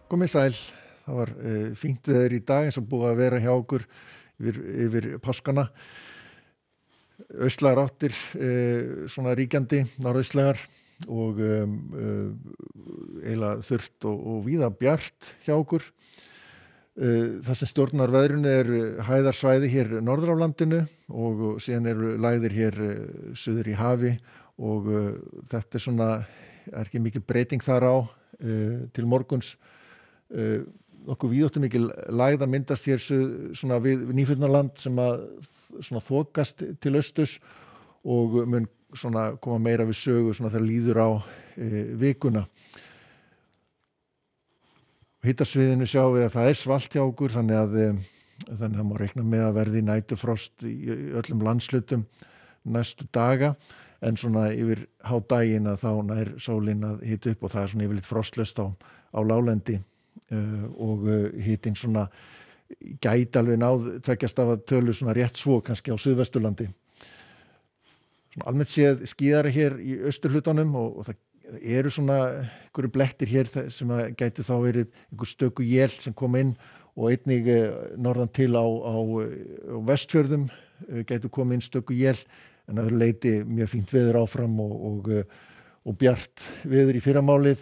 Komið sæl, það var fínt veður í dag eins og búið að vera hjá okkur yfir páskana. Austlægar áttir svona ríkjandi, norðaustlægar og eiginlega þurrt og víða bjart hjá okkur. Það sem stjórnar veðrinu hæðarsvæði hér norður af landinu og síðan eru lægðir hér suður í hafi og þetta svona, ekki mikil breyting þar á til morguns. Nokkuð víðáttumikil lægð að myndast hér svona við Nýfundnaland sem að svona þokast til austurs og mun svona koma meira við sögu svona þegar líður á vikuna. Hitasviðinu sjáum við að það svalt hjá okkur þannig að það má reikna með að verði næturfrost í öllum landslutum næstu daga en svona yfir hádaginn að þá nær sólin að hita upp og það svona yfirleitt frostlaust á láglendi og hitinn svona gæti alveg náð tveggjast af að tölu svona rétt svo kannski á Suðvesturlandi. Svona almennt séð skíðara hér í austurhlutanum og það eru svona einhverju blettir hér sem að gæti þá verið einhver stöku él sem kom inn og einnig norðan til á Vestfjörðum gæti komið inn stöku él en að öðru leyti mjög fínt veður áfram og bjart veður í fyrramálið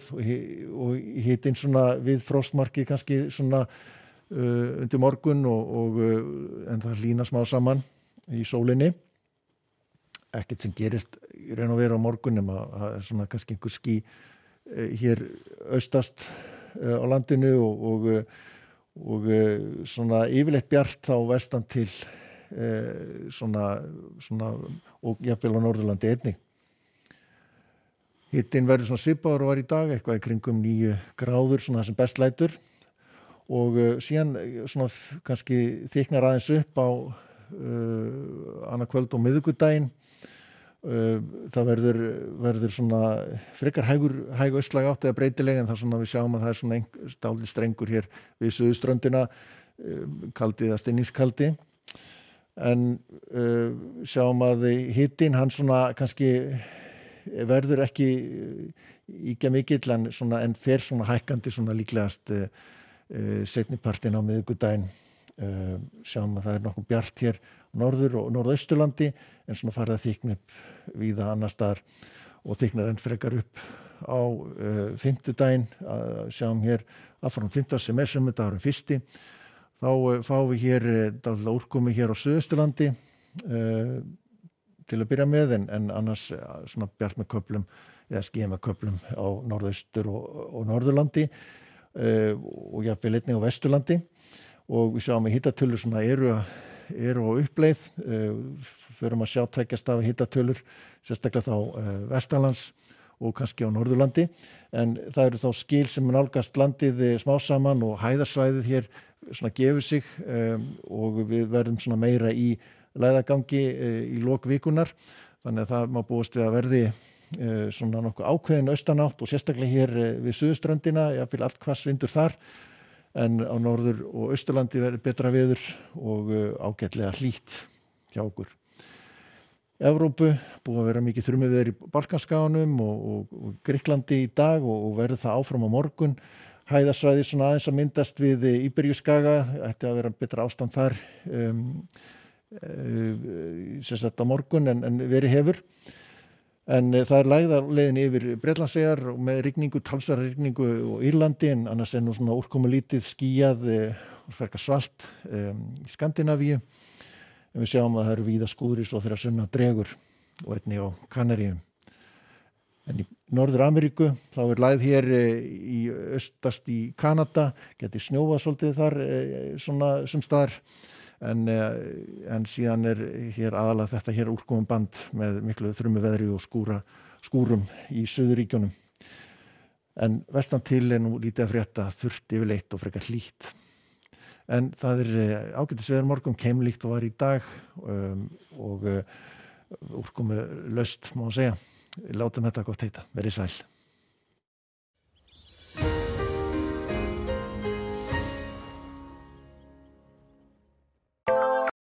og hitinn svona við frostmarkið kannski svona undir morgun en það hlýnar smá saman í sólinni. Ekkert sem gerist í raun og veru á morgun nema að svona kannski einhver ský hér austast á landinu og svona yfirleitt bjart þá vestan til svona og jafnvel á Norðurlandi einnig. Hitinn verður svona svipaður og var í dag, eitthvað í kringum 9 gráður svona sem best lætur og síðan svona kannski þyknar aðeins upp á annað kvöld og miðvikudaginn. Það verður svona frekar hæg austlæg átt eða breytileg en það svona við sjáum að það svona dálítið strengur hér við suðurströndina, kaldi eða stinningskaldi en sjáum að hitinn hann svona kannski verður ekki ýkja mikill en fer svona hækkandi svona líklegast seinnipartinn á miðvikudaginn. Sjáum að það nokkuð bjart hér norður og norðausturlandi en svona farið að þykna upp víða annar staðar og þyknar enn frekar upp á fimmtudaginn. Sjáum hér aðfram fimmtudag sem sunnudagurinn fyrsti. Þá fáum við hér dálítið úrkomu hér á Suðausturlandi til að byrja með en annars svona bjart með köflum eða skýjað með köflum á norðaustur og norðurlandi og jafnvel einnig á Vesturlandi og við sjáum að hitatölur svona eru á uppleið, förum að sjá tveggjast af hitatölur, sérstaklega þá vestanlands og kannski á Norðurlandi, en það eru þá skil sem nálgast landið smá saman og hæðarsvæðið hér svona gefur sig og við verðum svona meira í lægðagangi í lok vikunar, þannig að það má búast við að verði svona nokkuð ákveðin austanátt og sérstaklega hér við suðurströndina, jafnvel allhvass þar, en á norður og austurlandi verður betra veður og ágætlega hlýtt hjá okkur. Evrópu búið að vera mikið þrumuveður í Balkanskaganum og Grikklandi í dag og verður það áfram á morgun. Hæðarsvæði svona aðeins að myndast við Íberíuskaga, ætti að vera betra ástand þar sem sagt á morgun en verið hefur. En það lægðarleiðin yfir Bretlandseyjar og með rigningu, talsverða rigningu og Írlandi en annars nú svona úrkomulítið skýjað og frekar svalt í Skandinavíu. En við sjáum að það eru víða skúrir svo þegar sunnan dregur og einnig á Kanaríum. En í Norður-Ameríku þá lægð hér í austast í Kanada, geti snjóað svolítið þar svona sumstaðar. En síðan hér aðalega þetta hér úrkomuband með miklu þrumuveðri og skúrum í Suðurríkjunum. En vestan til nú lítið að frétta þurrt yfirleitt og frekar hlýtt. En það ágætisveður morgun keimlíkt og var í dag og úrkomulaust má segja. Látum þetta gott heita. Verið sæl.